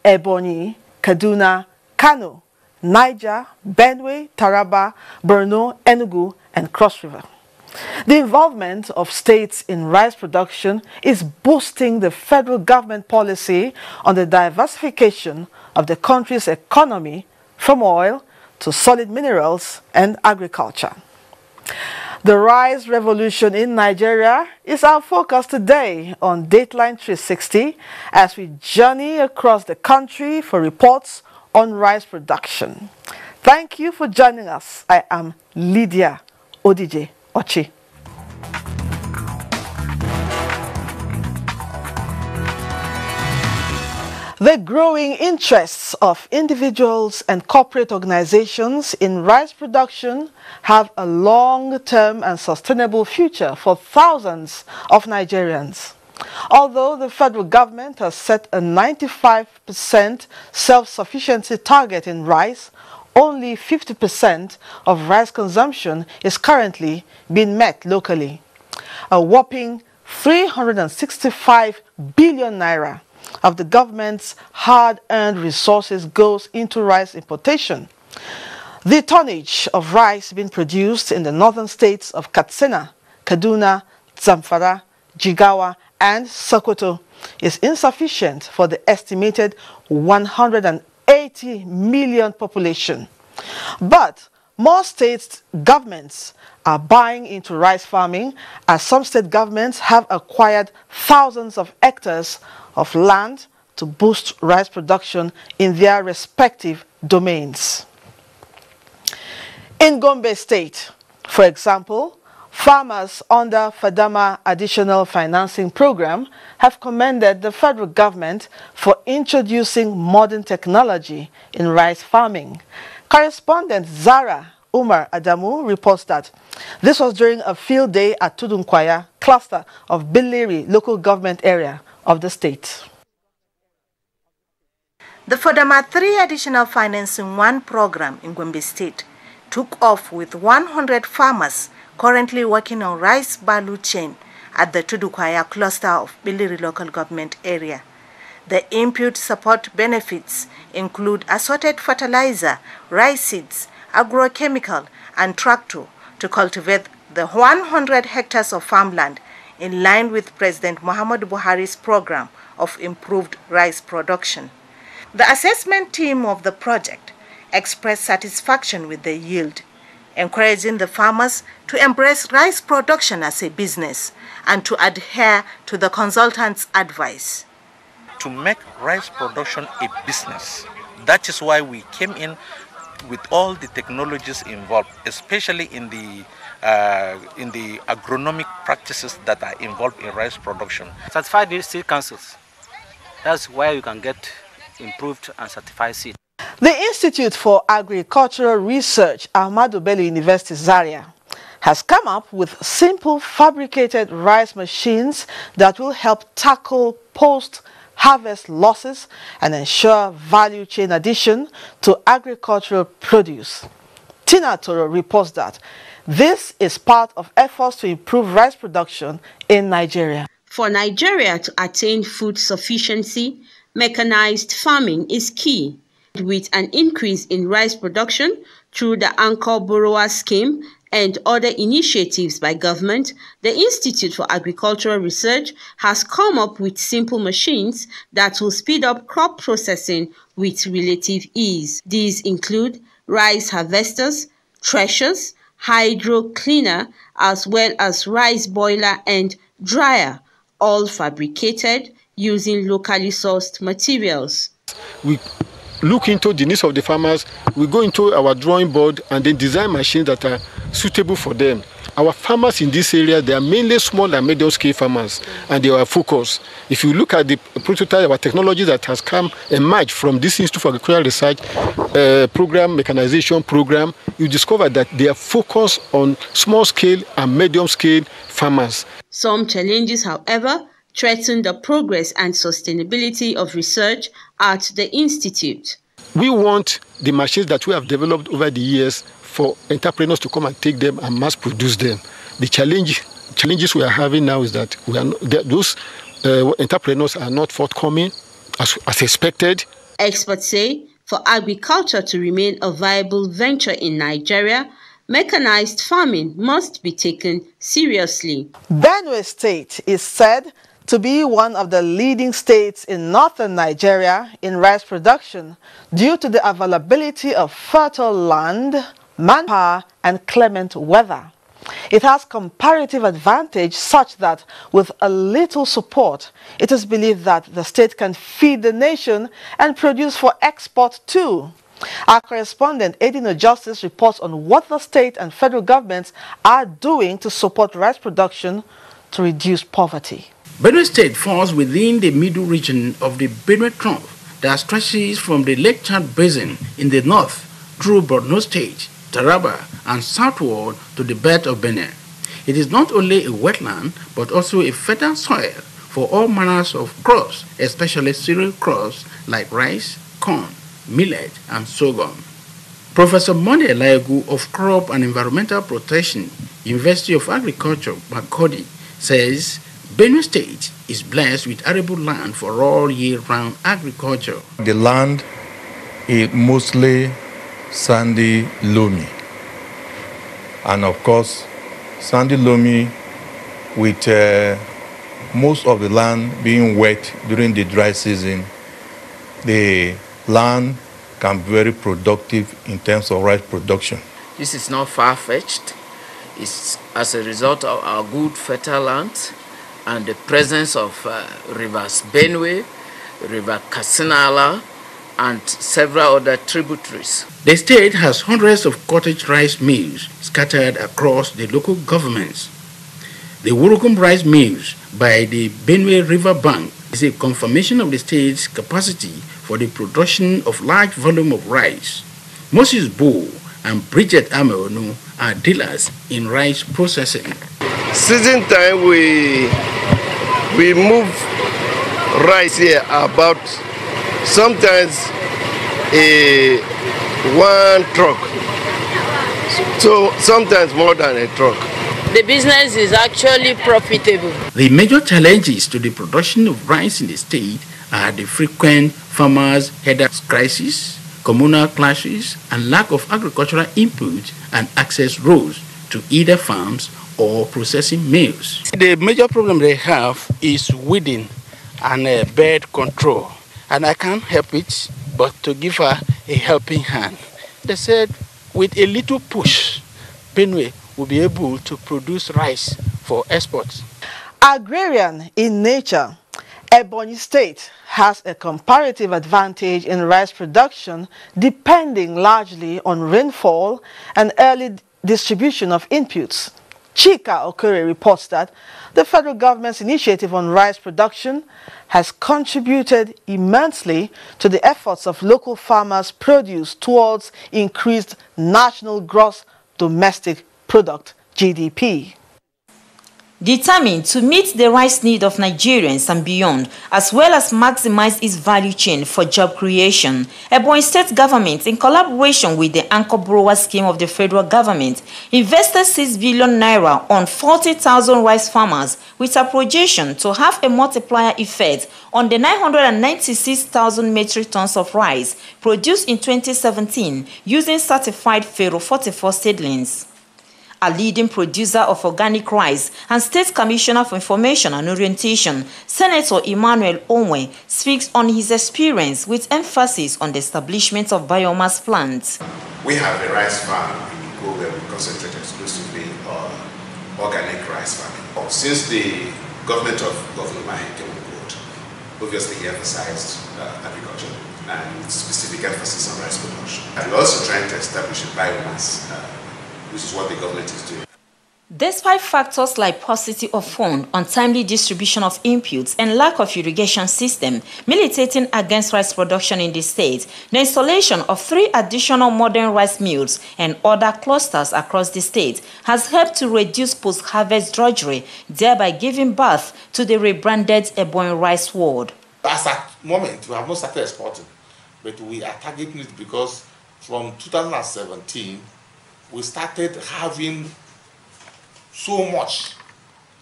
Ebonyi, Kaduna, Kano, Niger, Benue, Taraba, Borno, Enugu, and Cross River. The involvement of states in rice production is boosting the federal government policy on the diversification of the country's economy from oil to solid minerals and agriculture. The rice revolution in Nigeria is our focus today on Dateline 360 as we journey across the country for reports on rice production. Thank you for joining us. I am Lydia Odije Ochi. The growing interests of individuals and corporate organizations in rice production have a long-term and sustainable future for thousands of Nigerians. Although the federal government has set a 95% self-sufficiency target in rice, only 50% of rice consumption is currently being met locally. A whopping 365 billion naira of the government's hard-earned resources goes into rice importation. The tonnage of rice being produced in the northern states of Katsina, Kaduna, Zamfara, Jigawa, and Sokoto is insufficient for the estimated 180 million population. But more state governments are buying into rice farming, as some state governments have acquired thousands of hectares of land to boost rice production in their respective domains. In Gombe State, for example, farmers under Fadama Additional Financing Program have commended the federal government for introducing modern technology in rice farming. Correspondent Zara Umar Adamu reports that this was during a field day at Tudunkwaya cluster of Biliri local government area of the state. The Fadama 3 Additional Financing 1 program in Gombe State took off with 100 farmers currently working on rice value chain at the Tudunkwaya cluster of Biliri local government area. The input support benefits include assorted fertilizer, rice seeds, agrochemical, and tractor to cultivate the 100 hectares of farmland in line with President Muhammadu Buhari's program of improved rice production. The assessment team of the project expressed satisfaction with the yield, encouraging the farmers to embrace rice production as a business and to adhere to the consultant's advice. To make rice production a business, that is why we came in with all the technologies involved, especially in the agronomic practices that are involved in rice production. Certified seed councils. That's where you can get improved and certified seed. The Institute for Agricultural Research, Ahmadu Bello University, Zaria, has come up with simple fabricated rice machines that will help tackle post-harvest losses and ensure value chain addition to agricultural produce. Tina Toro reports that this is part of efforts to improve rice production in Nigeria. For Nigeria to attain food sufficiency, mechanized farming is key. With an increase in rice production through the Anchor Borrower Scheme and other initiatives by government, the Institute for Agricultural Research has come up with simple machines that will speed up crop processing with relative ease. These include rice harvesters, threshers, hydro cleaner, as well as rice boiler and dryer, all fabricated using locally sourced materials. We look into the needs of the farmers, we go into our drawing board and then design machines that are suitable for them. Our farmers in this area, they are mainly small and medium scale farmers, and they are focused. If you look at the prototype, our technology that has come emerged from this Institute for Agricultural Research program, mechanization program, you discover that they are focused on small scale and medium scale farmers. Some challenges, however, threaten the progress and sustainability of research at the Institute. We want the machines that we have developed over the years for entrepreneurs to come and take them and mass produce them. The challenges we are having now is that those entrepreneurs are not forthcoming as expected. Experts say for agriculture to remain a viable venture in Nigeria, mechanized farming must be taken seriously. Benue State is said to be one of the leading states in northern Nigeria in rice production due to the availability of fertile land, manpower, and clement weather. It has comparative advantage such that with a little support, it is believed that the state can feed the nation and produce for export too. Our correspondent Edino Justice reports on what the state and federal governments are doing to support rice production to reduce poverty. Benue State falls within the middle region of the Benue Trough that stretches from the Lake Chad Basin in the north through Borno State, Taraba, and southward to the belt of Benin. It is not only a wetland but also a fertile soil for all manners of crops, especially cereal crops like rice, corn, millet, and sorghum. Professor Monde Laegu of Crop and Environmental Protection, University of Agriculture, Makurdi, says Benue State is blessed with arable land for all year-round agriculture. The land is mostly sandy loamy, and of course sandy loamy with most of the land being wet during the dry season. The land can be very productive in terms of rice production. This is not far-fetched. It's as a result of our good fertile land and the presence of rivers Benue, river Kasinala, and several other tributaries. The state has hundreds of cottage rice mills scattered across the local governments. The Wurukum rice mills by the Benue River bank is a confirmation of the state's capacity for the production of large volume of rice. Moses Bo and Bridget Ameonu are dealers in rice processing. Season time we move rice here about sometimes one truck, so sometimes more than a truck. The business is actually profitable. The major challenges to the production of rice in the state are the frequent farmers' headache crisis, communal clashes, and lack of agricultural input and access roads to either farms or processing mills. The major problem they have is weeding and bird control, and I can't help it but to give her a helping hand. They said with a little push, Benue will be able to produce rice for export. Agrarian in nature, Ebonyi State has a comparative advantage in rice production depending largely on rainfall and early distribution of inputs. Chika Okere reports that the federal government's initiative on rice production has contributed immensely to the efforts of local farmers' produce towards increased national gross domestic product, GDP. Determined to meet the rice need of Nigerians and beyond, as well as maximize its value chain for job creation, Ebonyi State government, in collaboration with the Anchor Borrower Scheme of the federal government, invested 6 billion naira on 40,000 rice farmers with a projection to have a multiplier effect on the 996,000 metric tons of rice produced in 2017 using certified Pharaoh 44 seedlings. A leading producer of organic rice and State Commissioner for Information and Orientation, Senator Emmanuel Onwe, speaks on his experience with emphasis on the establishment of biomass plants. We have a rice farm in Igbo where we concentrate exclusively on organic rice farming. Since the government of Governor Mahi came on board, obviously he emphasized agriculture and specific emphasis on rice production. And we're also trying to establish a biomass which is what the government is doing. Despite factors like paucity of fund, untimely distribution of inputs, and lack of irrigation system militating against rice production in the state, the installation of 3 additional modern rice mills and other clusters across the state has helped to reduce post-harvest drudgery, thereby giving birth to the rebranded Ebonyi Rice World. As at the moment, we have not started exporting, but we are targeting it because from 2017, we started having so much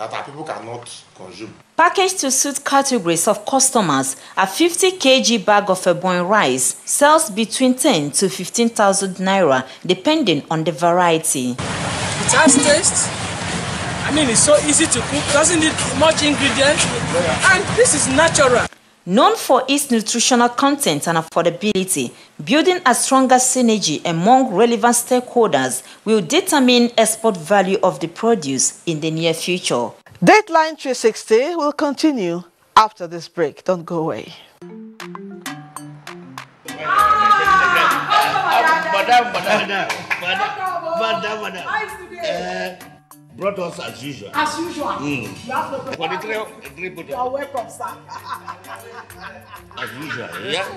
that our people cannot consume. Packaged to suit categories of customers, a 50 kg bag of Ebonyi rice sells between 10 to 15,000 naira, depending on the variety. It has taste. I mean, it's so easy to cook, doesn't need much ingredients, and this is natural. Known for its nutritional content and affordability, building a stronger synergy among relevant stakeholders will determine export value of the produce in the near future. Dateline 360 will continue after this break. Don't go away. Brought us as usual. As usual. You have no For the three put. You are welcome, sir. As usual, yeah.